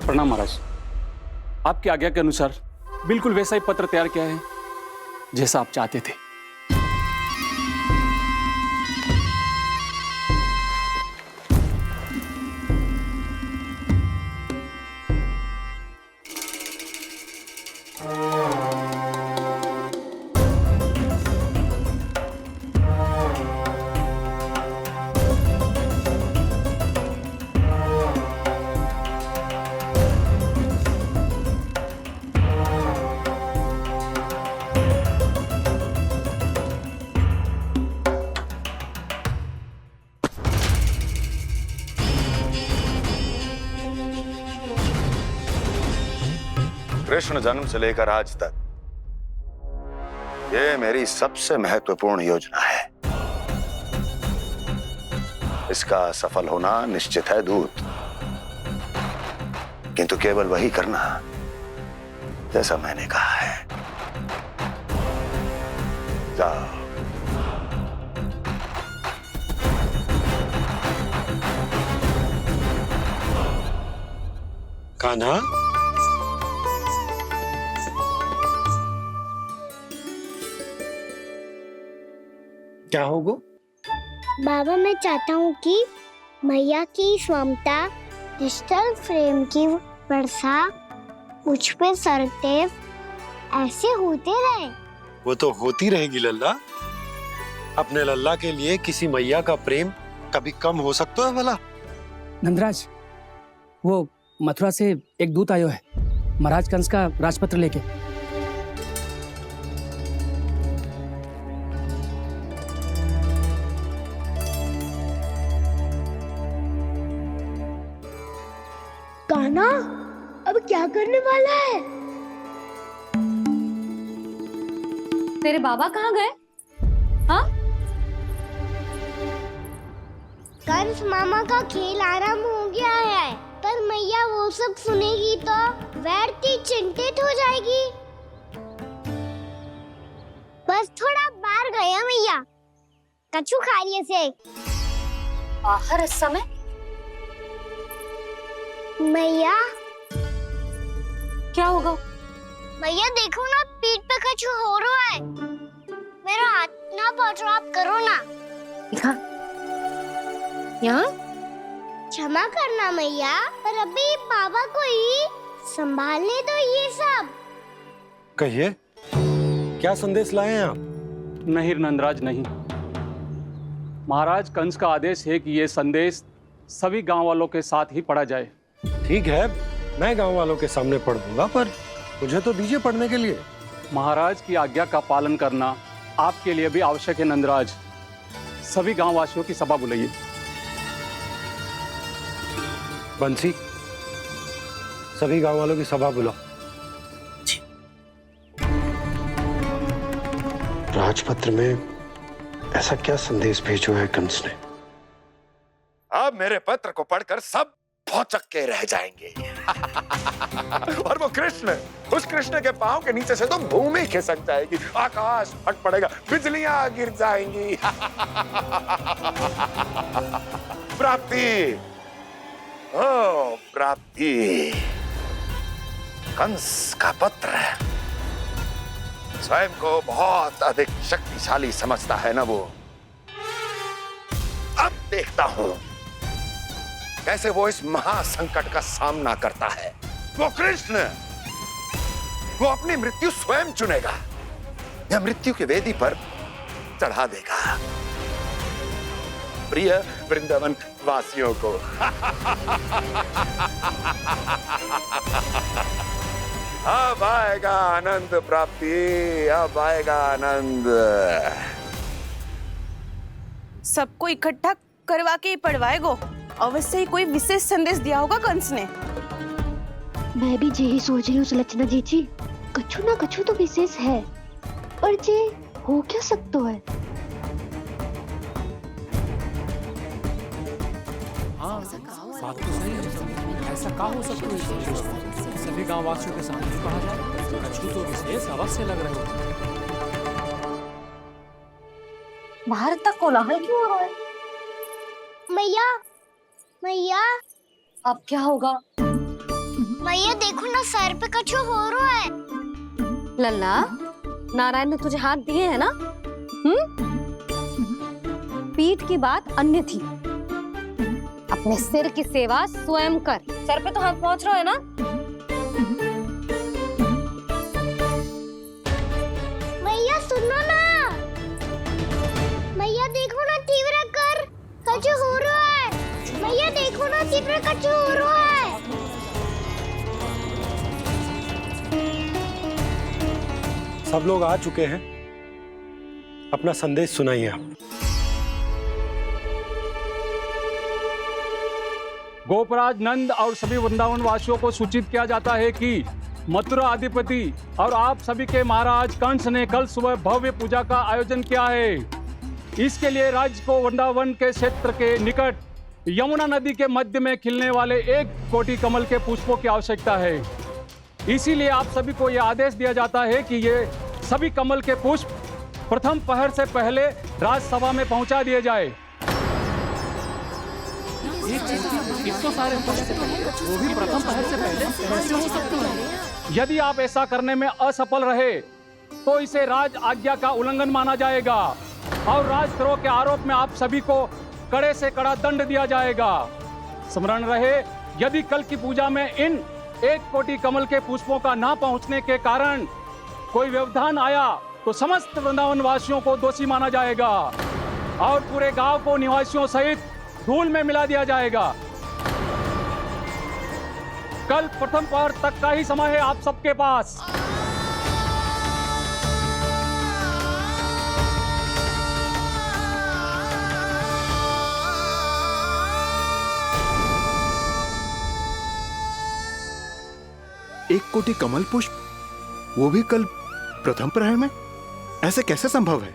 प्रणाम महाराज। आपकी आज्ञा के अनुसार बिल्कुल वैसा ही पत्र तैयार किया है जैसा आप चाहते थे। कृष्ण जन्म से लेकर आज तक ये मेरी सबसे महत्वपूर्ण योजना है। इसका सफल होना निश्चित है दूत, किंतु केवल वही करना जैसा मैंने कहा है। जाओ। कान्हा, क्या होगा? बाबा मैं चाहता हूँ कि मैया की ममता क्रिस्टल फ्रेम की वर्षा मुझ पे सरतेव ऐसे होते रहे। वो तो होती रहेगी लल्ला। अपने लल्ला के लिए किसी मैया का प्रेम कभी कम हो सकता है भला? नंदराज, वो मथुरा से एक दूत आयो है महाराज कंस का राजपत्र लेके। कान्हा अब क्या करने वाला है? तेरे बाबा कहाँ गए? हाँ? कंस मामा का खेल आरंभ हो गया है, पर मैया वो सब सुनेगी तो व्यर्थी चिंतित हो जाएगी। बस थोड़ा बाहर गया मैया, कछु खाइए से। बाहर इस समय? मैया क्या होगा? मैया देखो ना, पीठ पे कछु हो रहा है। मेरा हाथ ना पकड़ो, आप करो ना। यहाँ? क्षमा करना मैया, पर अभी बाबा को ही संभालने दो ये सब। कहिए, क्या संदेश लाए हैं आप? नहीं नंदराज नहीं। महाराज कंस का आदेश है कि यह संदेश सभी गांव वालों के साथ ही पढ़ा जाए। ठीक है, मैं गांव वालों के सामने पढ़ दूंगा, पर मुझे तो दीजिए पढ़ने के लिए। महाराज की आज्ञा का पालन करना आपके लिए भी आवश्यक है नंदराज। सभी गांव वासियों की सभा बुलाइए। बंसी, सभी गांव वालों की सभा बुलाओ। राजपत्र में ऐसा क्या संदेश भेजो है कंस ने? अब मेरे पत्र को पढ़कर सब भौचक्के रह जाएंगे। और वो कृष्ण, उस कृष्ण के पांव के नीचे से तो भूमि खिसक जाएगी, आकाश फट पड़ेगा, बिजलियां गिर जाएंगी। प्राप्ति, ओ प्राप्ति, कंस का पत्र स्वयं को बहुत अधिक शक्तिशाली समझता है ना वो। अब देखता हूं कैसे वो इस महासंकट का सामना करता है। वो कृष्ण, वो अपनी मृत्यु स्वयं चुनेगा या मृत्यु की वेदी पर चढ़ा देगा प्रिय वृंदावन वासियों को। अब आएगा आनंद प्राप्ति, अब आएगा आनंद। सबको इकट्ठा करवा के ही पढ़वाएगो। अवश्य ही कोई विशेष संदेश दिया होगा कंस ने। मैं भी यही सोच रही हूँ सुलक्षणा जी, कछु ना कछु तो विशेष है, पर जे हो क्या सकता है? हाँ, बात तो सही है। ऐसा क्या हो सकता है? सभी गांव वासियों के सामने पढ़ा जाए, कछु तो विशेष अवश्य लग रहे हो। बाहर तक कोलाहल क्यों हो रहा है? मैया, मैया, अब क्या होगा? मैया देखो ना, सर पे कछु हो रहा है। लल्ला, नारायण ने तुझे हाथ दिए हैं ना? पीठ की बात अन्य थी। अपने सिर की सेवा स्वयं कर। सर पे तो हाथ पहुंच रहा है ना? मैया सुनो ना, मैया देखो ना, तीव्र कर, कछु हो रहा है। मैया देखो ना, तीव्र कछु हो रहा है। सब लोग आ चुके हैं, अपना संदेश सुनाइए आप। गोपराज नंद और सभी वृंदावन वासियों को सूचित किया जाता है कि मथुरा अधिपति और आप सभी के महाराज कंस ने कल सुबह भव्य पूजा का आयोजन किया है। इसके लिए राज्य को वृंदावन के क्षेत्र के निकट यमुना नदी के मध्य में खिलने वाले 1 कोटि कमल के पुष्पों की आवश्यकता है। इसीलिए आप सभी को यह आदेश दिया जाता है कि ये सभी कमल के पुष्प प्रथम पहर से पहले राजसभा में पहुंचा दिए जाए। इतने सारे पुष्प, वो भी प्रथम पहर से पहले कैसे हो सकते हैं? यदि आप ऐसा करने में असफल रहे तो इसे राज आज्ञा का उल्लंघन माना जाएगा और राजद्रोह के आरोप में आप सभी को कड़े से कड़ा दंड दिया जाएगा। स्मरण रहे, यदि कल की पूजा में इन 1 कोटि कमल के पुष्पों का ना पहुंचने के कारण कोई व्यवधान आया तो समस्त वृंदावन वासियों को दोषी माना जाएगा और पूरे गांव को निवासियों सहित धूल में मिला दिया जाएगा। कल प्रथम पहर तक का ही समय है आप सबके पास। एक कोटि कमल पुष्प, वो भी कल प्रथम प्रहर में? ऐसे कैसे संभव है?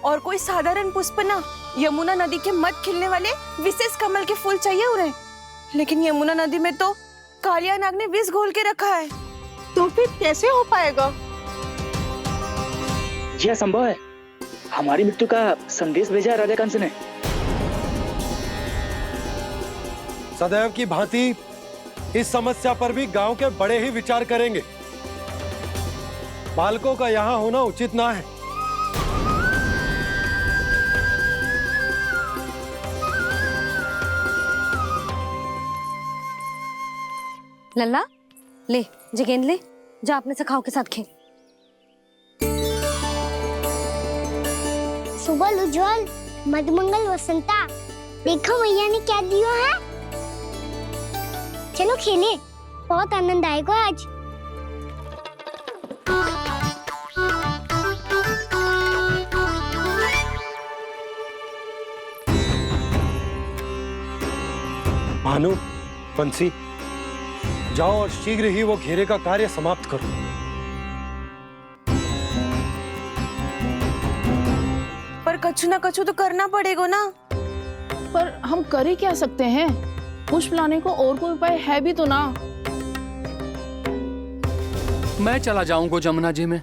और कोई साधारण पुष्प ना, यमुना नदी के मध्य खिलने वाले विशेष कमल के फूल चाहिए उन्हें। लेकिन यमुना नदी में तो कालिया नाग ने विष घोल के रखा है, तो फिर कैसे हो पाएगा? यह संभव है। हमारी मृत्यु का संदेश भेजा राजा कंस ने। सदैव की भांति इस समस्या पर भी गांव के बड़े ही विचार करेंगे। बालकों का यहाँ होना उचित ना है। लल्ला, ले जगेंद ले, जा अपने सखाओं के साथ खेल। सुबह उज्जवल, मधुमंगल वसंता, देखो मैया ने क्या दिया है। चलो खेलें, बहुत आनंद आएगा आज। भानु, बंसी, जाओ और शीघ्र ही वो घेरे का कार्य समाप्त करो। पर कछु ना कछु तो करना पड़ेगा ना। पर हम कर ही क्या सकते हैं? पुष्प लाने को और कोई उपाय है भी तो ना। मैं चला जाऊंगा जमुना जी में।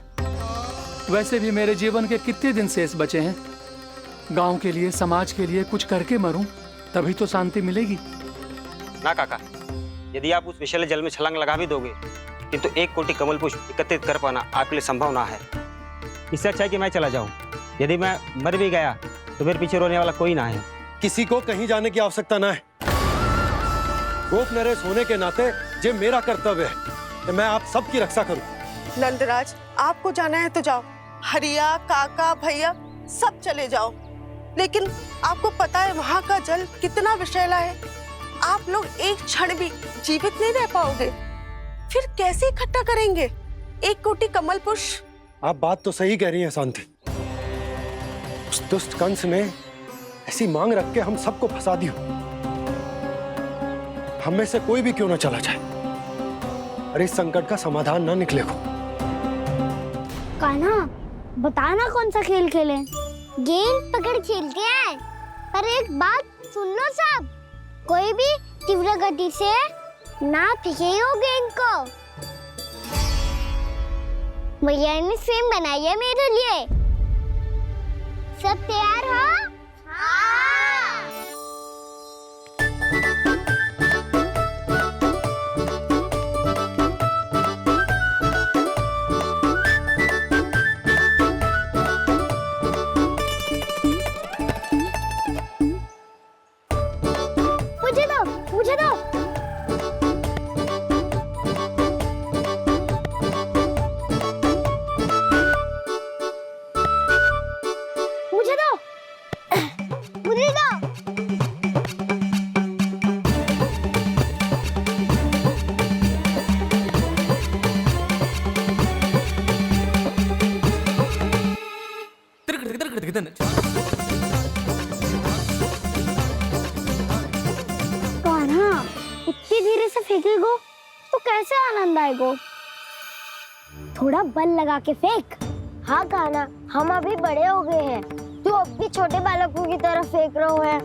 वैसे भी मेरे जीवन के कितने दिन शेष बचे हैं। गांव के लिए, समाज के लिए कुछ करके मरूं, तभी तो शांति मिलेगी। ना काका, यदि आप उस विषैले जल में छलांग लगा भी दोगे, किंतु 1 कोटि कमल पुष्प एकत्रित कर पाना आपके लिए संभव ना है। इससे अच्छा है कि मैं चला जाऊं। यदि मैं मर भी गया तो मेरे पीछे रोने वाला कोई ना है। किसी को कहीं जाने की आवश्यकता ना है। गोप नरेश होने के नाते ये मेरा कर्तव्य है कि मैं आप सबकी रक्षा करूं। नंदराज, आपको जाना है तो जाओ। हरिया, काका, भैया सब चले जाओ। लेकिन आपको पता है वहाँ का जल कितना विषैला है। आप लोग एक क्षण भी जीवित नहीं रह पाओगे। फिर कैसे इकट्ठा करेंगे 1 कोटि कमल पुष्प? आप बात तो सही कह रही हैं शांति। उस दुष्ट कंस ने ऐसी मांग रख के हम सबको फंसा दिया। हम में से कोई भी क्यों ना चला जाए और इस संकट का समाधान ना निकले को। कान्हा, बताना कौन सा खेल खेलें? गेंद पकड़ खेलते हैं। पर एक बात सुन लो सब, कोई भी तीव्र गति से ना फेंकेगा गेंद को। भैया ने फ्रेम बनाई है मेरे लिए। सब तैयार हो? हाँ। मुझे दो। कान्हा, इतनी धीरे से फेंकेगो तो कैसे आनंद आएगो? थोड़ा बल लगा के फेंक। हाँ कान्हा, हम अभी बड़े हो गए हैं, तू अब भी छोटे बालकों की तरह फेंक रहा है।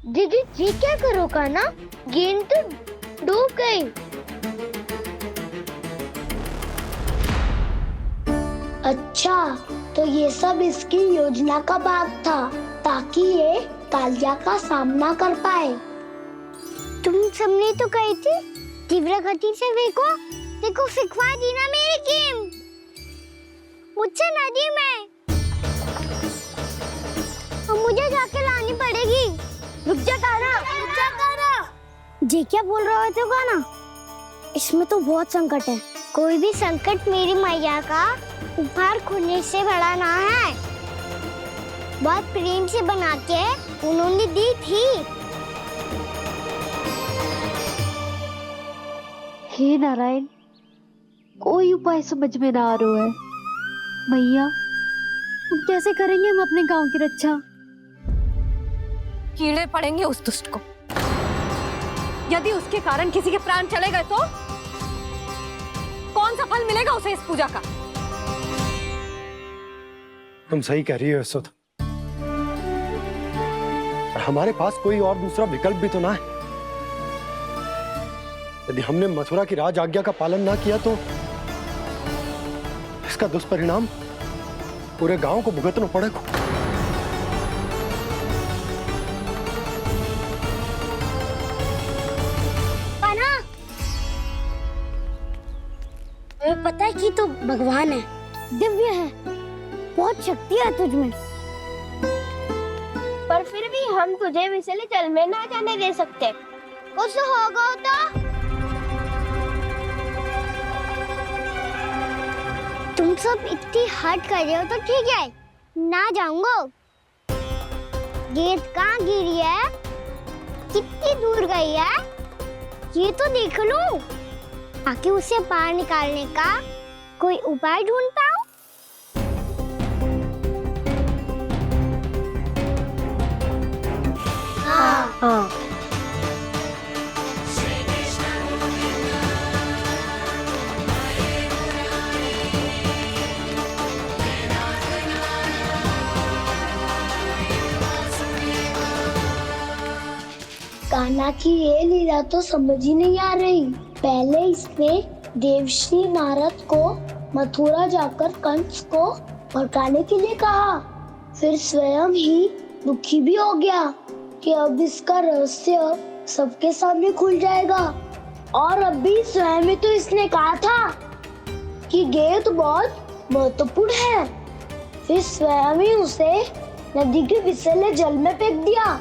दीदी, ये क्या करो कान्हा? गेंद तो डूब गई। अच्छा, तो ये सब इसकी योजना का भाग था ताकि ये कालिया का सामना कर पाए। तुम सबने तो कही थी तीव्र गति से फेंको। देखो, फिकवा दी ना मेरी गेम। मुझसे नदी में। अब मुझे जाके लानी पड़ेगी। रुक जा कान्हा, रुक जा कान्हा। जी क्या बोल रहे थे कान्हा? इसमें तो बहुत संकट है। कोई भी संकट मेरी मैया का उपहार खोने से बड़ा ना है। बहुत प्रेम से बना के उन्होंने दी थी। हे नारायण, कोई उपाय समझ में ना आ रहा है। मैया, अब कैसे करेंगे हम अपने गांव की रक्षा? कीड़े पड़ेंगे उस दुष्ट को। यदि उसके कारण किसी के प्राण चले गए तो कौन सा फल मिलेगा उसे इस पूजा का? तुम सही कह रही हो यशोदा। और हमारे पास कोई और दूसरा विकल्प भी तो ना है। यदि हमने मथुरा की राज आज्ञा का पालन ना किया तो इसका दुष्परिणाम पूरे गांव को भुगतना पड़ेगा। तुम्हें पता है कि तो भगवान है, दिव्य है, बहुत शक्ति है तुझमें। पर फिर भी हम तुझे विषैले जल में ना जाने दे सकते। कुछ होगा तो तुम सब इतनी हट कर रहे हो तो ठीक है, ना जाऊंगा। गेंद कहाँ गिरी है, कितनी दूर गई है, ये तो देख लूं, ताकि उसे बाहर निकालने का कोई उपाय ढूंढ पाऊं। हाँ। कान्हा की ये लीला तो समझ ही नहीं आ रही। पहले इसने देवश्री नारद को मथुरा जाकर कंस को भगाने के लिए कहा, फिर स्वयं ही दुखी भी हो गया कि अब इसका रहस्य सबके सामने खुल जाएगा। और अभी स्वयं ही तो इसने कहा था कि गेंद बहुत महत्वपूर्ण है, फिर स्वयं ही उसे नदी के विषैले जल में फेंक दिया।